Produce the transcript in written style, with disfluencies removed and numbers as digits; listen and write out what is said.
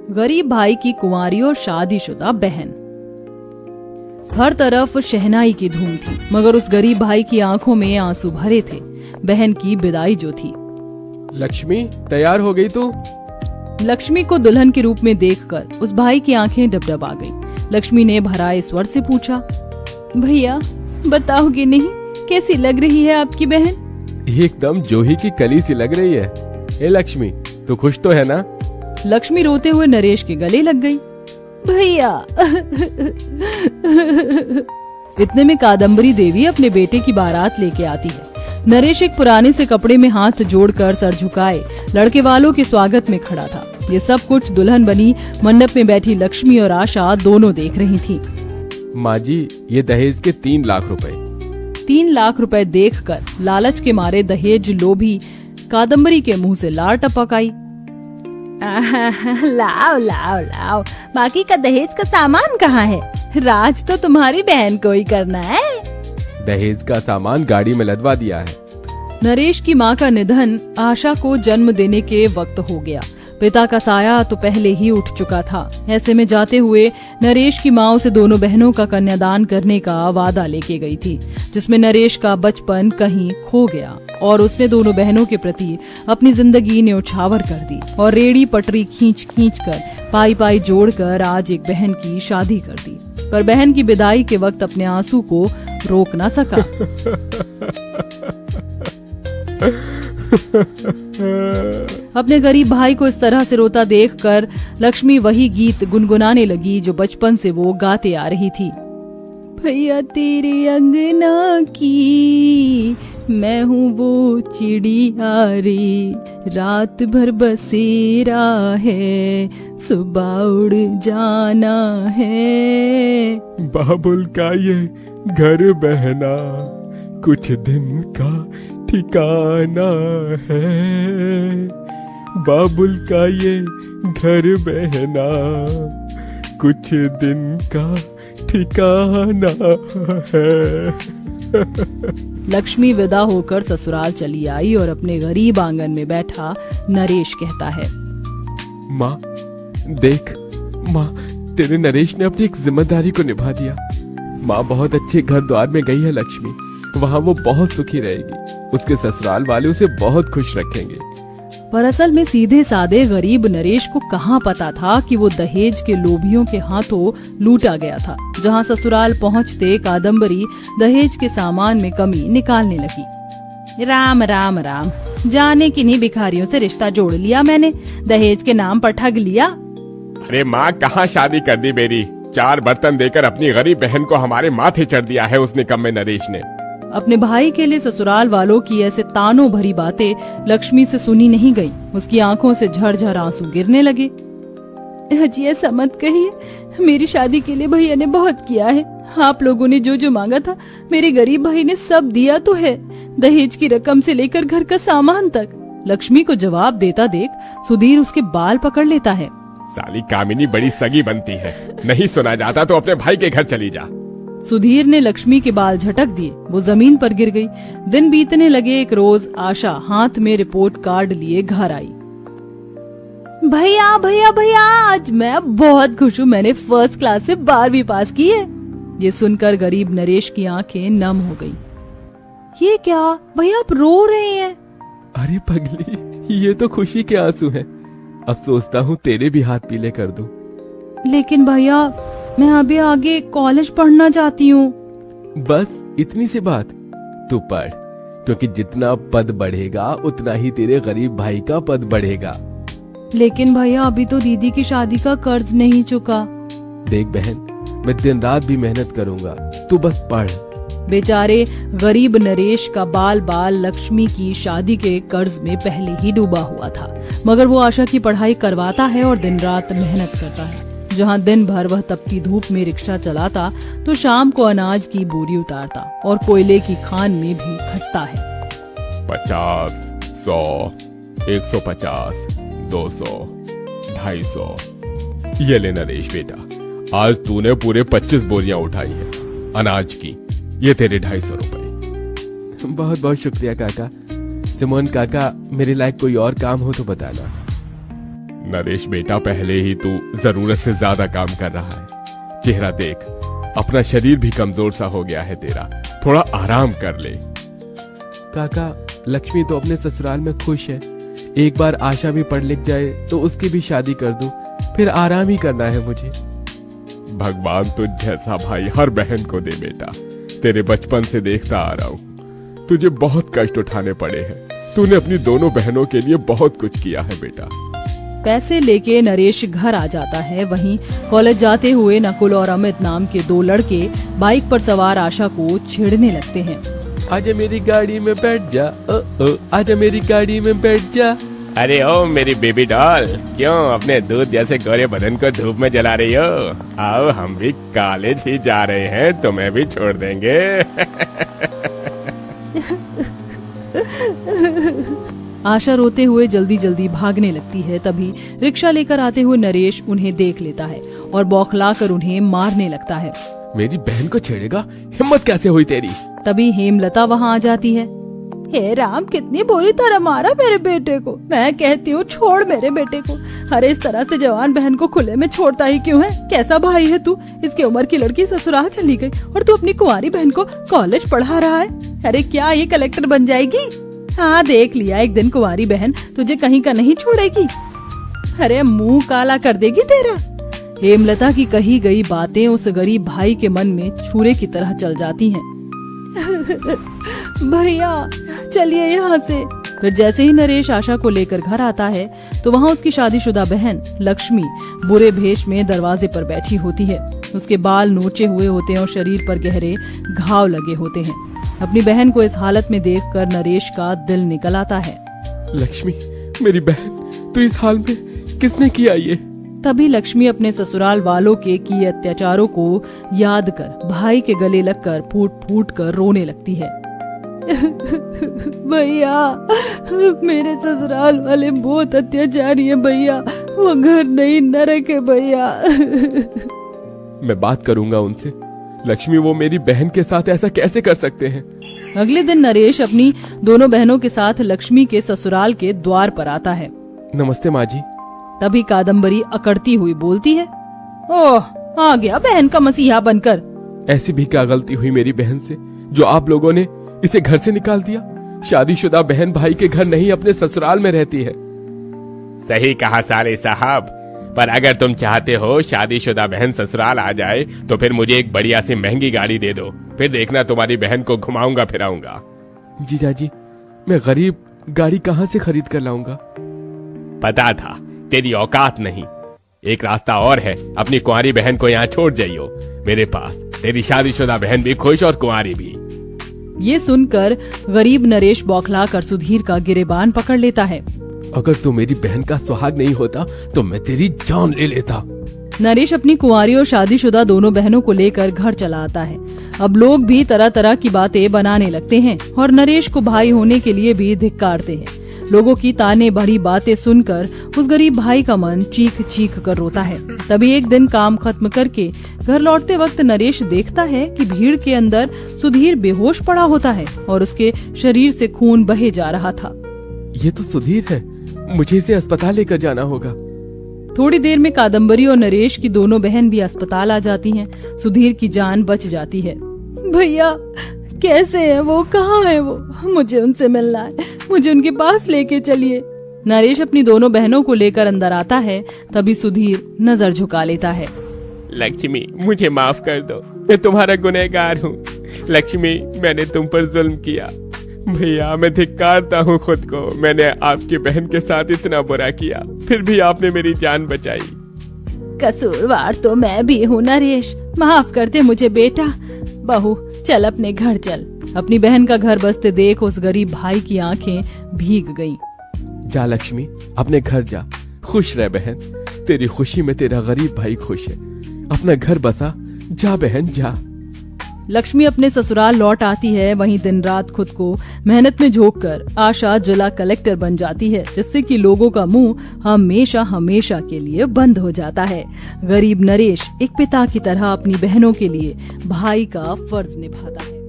गरीब भाई की कुंवारी और शादीशुदा बहन। हर तरफ शहनाई की धूम थी, मगर उस गरीब भाई की आंखों में आंसू भरे थे। बहन की विदाई जो थी। लक्ष्मी, तैयार हो गई तू? लक्ष्मी को दुल्हन के रूप में देखकर उस भाई की आंखें डबडबा गईं। लक्ष्मी ने भराए स्वर से पूछा, भैया बताओगे नहीं कैसी लग रही है आपकी बहन? एकदम जूही की कली सी लग रही है। ए लक्ष्मी, तू खुश तो है ना? लक्ष्मी रोते हुए नरेश के गले लग गई। भैया। इतने में कादम्बरी देवी अपने बेटे की बारात लेके आती है। नरेश एक पुराने से कपड़े में हाथ जोड़कर सर झुकाए लड़के वालों के स्वागत में खड़ा था। ये सब कुछ दुल्हन बनी मंडप में बैठी लक्ष्मी और आशा दोनों देख रही थी। माँ जी, ये दहेज के 3 लाख रुपए। 3 लाख रुपए देखकर लालच के मारे दहेज लोभी कादम्बरी के मुंह से लार टपक आई। लाओ लाओ लाओ, बाकी का दहेज का सामान कहाँ है? राज तो तुम्हारी बहन को ही करना है। दहेज का सामान गाड़ी में लदवा दिया है। नरेश की माँ का निधन आशा को जन्म देने के वक्त हो गया। पिता का साया तो पहले ही उठ चुका था। ऐसे में जाते हुए नरेश की माँ उसे दोनों बहनों का कन्यादान करने का वादा लेके गई थी, जिसमें नरेश का बचपन कहीं खो गया और उसने दोनों बहनों के प्रति अपनी जिंदगी न्योछावर कर दी और रेड़ी पटरी खींच खींच कर पाई पाई जोड़कर आज एक बहन की शादी कर दी। पर बहन की विदाई के वक्त अपने आंसू को रोक ना सका। अपने गरीब भाई को इस तरह से रोता देखकर लक्ष्मी वही गीत गुनगुनाने लगी जो बचपन से वो गाते आ रही थी। भैया तेरे अंगना की मैं हूँ वो चिड़िया रे, रात भर बसेरा है, सुबह उड़ जाना है। बाबुल का ये घर बहना कुछ दिन का ठिकाना है। बाबुल का ये घर बहना कुछ दिन का ठिकाना है। लक्ष्मी विदा होकर ससुराल चली आई और अपने गरीब आंगन में बैठा नरेश कहता है, माँ देख, माँ तेरे नरेश ने अपनी एक जिम्मेदारी को निभा दिया। माँ बहुत अच्छे घर द्वार में गई है लक्ष्मी, वहाँ वो बहुत सुखी रहेगी। उसके ससुराल वाले उसे बहुत खुश रखेंगे। पर असल में सीधे साधे गरीब नरेश को कहाँ पता था कि वो दहेज के लोभियों के हाथों लूटा गया था। जहाँ ससुराल पहुँचते कादम्बरी दहेज के सामान में कमी निकालने लगी। राम राम राम, जाने किन्हीं भिखारियों से रिश्ता जोड़ लिया मैंने, दहेज के नाम पर ठग लिया। अरे माँ, कहाँ शादी कर दी मेरी? 4 बर्तन देकर अपनी गरीब बहन को हमारे माथे चढ़ दिया है उस निकम्मे नरेश ने। अपने भाई के लिए ससुराल वालों की ऐसे तानों भरी बातें लक्ष्मी से सुनी नहीं गई। उसकी आंखों से झरझर आंसू गिरने लगे। जी ऐसा मत कहिए, मेरी शादी के लिए भैया ने बहुत किया है। आप लोगों ने जो जो मांगा था मेरे गरीब भाई ने सब दिया तो है, दहेज की रकम से लेकर घर का सामान तक। लक्ष्मी को जवाब देता देख सुधीर उसके बाल पकड़ लेता है। साली कामिनी बड़ी सगी बनती है, नहीं सुना जाता तो अपने भाई के घर चली जा। सुधीर ने लक्ष्मी के बाल झटक दिए, वो जमीन पर गिर गई। दिन बीतने लगे। एक रोज आशा हाथ में रिपोर्ट कार्ड लिए घर आई। भैया भैया भैया, आज मैं बहुत खुश हूँ, मैंने फर्स्ट क्लास से 12वीं पास की है। ये सुनकर गरीब नरेश की आंखें नम हो गई। ये क्या भैया, आप रो रहे हैं? अरे पगली, ये तो खुशी के आंसू हैं। अब सोचता हूँ तेरे भी हाथ पीले कर दूं। लेकिन भैया मैं अभी आगे कॉलेज पढ़ना चाहती हूँ। बस इतनी सी बात? तू पढ़, क्योंकि जितना पद बढ़ेगा उतना ही तेरे गरीब भाई का पद बढ़ेगा। लेकिन भैया अभी तो दीदी की शादी का कर्ज नहीं चुका। देख बहन, मैं दिन रात भी मेहनत करूँगा, तू बस पढ़। बेचारे गरीब नरेश का बाल बाल लक्ष्मी की शादी के कर्ज में पहले ही डूबा हुआ था, मगर वो आशा की पढ़ाई करवाता है और दिन रात मेहनत करता है। जहाँ दिन भर वह तपती धूप में रिक्शा चलाता तो शाम को अनाज की बोरी उतारता और कोयले की खान में भी खटता है। 50, 100, 150, 200, 250। ये ले नरेश बेटा, आज तूने पूरे 25 बोरियां उठाई है अनाज की। ये तेरे 250 रुपए। बहुत बहुत शुक्रिया काका। सिमोन काका, मेरे लायक कोई और काम हो तो बताना। नरेश बेटा, पहले ही तू जरूरत से ज्यादा काम कर रहा है। चेहरा देख, अपना शरीर भी कमजोर सा हो गया है तेरा, थोड़ा आराम कर ले। काका, लक्ष्मी तो अपने ससुराल में खुश है। एक बार आशा भी पढ़ लिख जाए तो उसकी भी शादी कर दूं, फिर आराम ही करना है मुझे। भगवान तुझ जैसा भाई हर बहन को दे बेटा। तेरे बचपन से देखता आ रहा हूँ, तुझे बहुत कष्ट उठाने पड़े हैं। तूने अपनी दोनों बहनों के लिए बहुत कुछ किया है बेटा। पैसे लेके नरेश घर आ जाता है। वहीं कॉलेज जाते हुए नकुल और अमित नाम के दो लड़के बाइक पर सवार आशा को छेड़ने लगते हैं। आजा मेरी गाड़ी में बैठ जा, आजा मेरी गाड़ी में बैठ जा। अरे ओ मेरी बेबी डॉल, क्यों अपने दूध जैसे गोरे बदन को धूप में जला रही हो? आओ, हम भी कॉलेज ही जा रहे हैं, तुम्हें भी छोड़ देंगे। आशा रोते हुए जल्दी जल्दी भागने लगती है। तभी रिक्शा लेकर आते हुए नरेश उन्हें देख लेता है और बौखलाकर उन्हें मारने लगता है। मेरी बहन को छेड़ेगा? हिम्मत कैसे हुई तेरी? तभी हेमलता वहाँ आ जाती है। हे राम, कितनी बुरी तरह मारा मेरे बेटे को। मैं कहती हूँ छोड़ मेरे बेटे को। अरे इस तरह से जवान बहन को खुले में छोड़ता ही क्यों है? कैसा भाई है तू? इसकी उम्र की लड़की ससुराल चली गई और तू अपनी कुंवारी बहन को कॉलेज पढ़ा रहा है। अरे क्या ये कलेक्टर बन जाएगी? हाँ, देख लिया, एक दिन कुंवारी बहन तुझे कहीं का नहीं छोड़ेगी। अरे मुंह काला कर देगी तेरा। हेमलता की कही गई बातें उस गरीब भाई के मन में छुरे की तरह चल जाती हैं। भैया चलिए यहाँ से। फिर जैसे ही नरेश आशा को लेकर घर आता है तो वहाँ उसकी शादीशुदा बहन लक्ष्मी बुरे भेष में दरवाजे पर बैठी होती है। उसके बाल नोचे हुए होते हैं और शरीर पर गहरे घाव लगे होते हैं। अपनी बहन को इस हालत में देखकर नरेश का दिल निकल आता है। लक्ष्मी, मेरी बहन, तू इस हाल में किसने किया ये? तभी लक्ष्मी अपने ससुराल वालों के किए अत्याचारों को याद कर भाई के गले लगकर फूट फूट कर रोने लगती है। भैया, मेरे ससुराल वाले बहुत अत्याचारी हैं भैया। वो घर नहीं, नरक है भैया। मैं बात करूंगा उनसे। लक्ष्मी, वो मेरी बहन के साथ ऐसा कैसे कर सकते हैं? अगले दिन नरेश अपनी दोनों बहनों के साथ लक्ष्मी के ससुराल के द्वार पर आता है। नमस्ते माँ जी। तभी कादम्बरी अकड़ती हुई बोलती है, ओह, आ गया बहन का मसीहा बनकर। ऐसी भी क्या गलती हुई मेरी बहन से जो आप लोगों ने इसे घर से निकाल दिया? शादीशुदा बहन भाई के घर नहीं, अपने ससुराल में रहती है। सही कहा साले साहब, पर अगर तुम चाहते हो शादीशुदा बहन ससुराल आ जाए तो फिर मुझे एक बढ़िया सी महंगी गाड़ी दे दो, फिर देखना तुम्हारी बहन को घुमाऊंगा फिराऊंगा। जीजा जी, मैं गरीब, गाड़ी कहाँ से खरीद कर लाऊंगा? पता था, तेरी औकात नहीं। एक रास्ता और है, अपनी कुंवारी बहन को यहाँ छोड़ जाइयो मेरे पास। तेरी शादीशुदा बहन भी खुश और कुंवारी भी। ये सुनकर गरीब नरेश बौखला कर सुधीर का गिरेबान पकड़ लेता है। अगर तू मेरी बहन का सुहाग नहीं होता तो मैं तेरी जान ले लेता। नरेश अपनी कुंवारी और शादीशुदा दोनों बहनों को लेकर घर चला आता है। अब लोग भी तरह तरह की बातें बनाने लगते हैं और नरेश को भाई होने के लिए भी धिक्कारते हैं। लोगों की ताने भरी बातें सुनकर उस गरीब भाई का मन चीख चीख कर रोता है। तभी एक दिन काम खत्म करके घर लौटते वक्त नरेश देखता है कि भीड़ के अंदर सुधीर बेहोश पड़ा होता है और उसके शरीर से खून बहे जा रहा था। ये तो सुधीर है, मुझे इसे अस्पताल लेकर जाना होगा। थोड़ी देर में कादम्बरी और नरेश की दोनों बहन भी अस्पताल आ जाती हैं। सुधीर की जान बच जाती है। भैया कैसे है वो, कहाँ है वो? मुझे उनसे मिलना है, मुझे उनके पास लेके चलिए। नरेश अपनी दोनों बहनों को लेकर अंदर आता है। तभी सुधीर नजर झुका लेता है। लक्ष्मी, मुझे माफ कर दो, मैं तुम्हारा गुनहगार हूँ। लक्ष्मी, मैंने तुम पर जुल्म किया। भैया, मैं धिक्कारता हूँ खुद को। मैंने आपकी बहन के साथ इतना बुरा किया, फिर भी आपने मेरी जान बचाई। कसूरवार तो मैं भी हूँ नरेश, माफ कर दे मुझे बेटा। बहू चल अपने घर चल। अपनी बहन का घर बसते देख उस गरीब भाई की आंखें भीग गईं। जा लक्ष्मी, अपने घर जा, खुश रह बहन। तेरी खुशी में तेरा गरीब भाई खुश है। अपना घर बसा, जा बहन जा। लक्ष्मी अपने ससुराल लौट आती है। वहीं दिन रात खुद को मेहनत में झोंककर आशा जिला कलेक्टर बन जाती है, जिससे कि लोगों का मुंह हमेशा हमेशा के लिए बंद हो जाता है। गरीब नरेश एक पिता की तरह अपनी बहनों के लिए भाई का फर्ज निभाता है।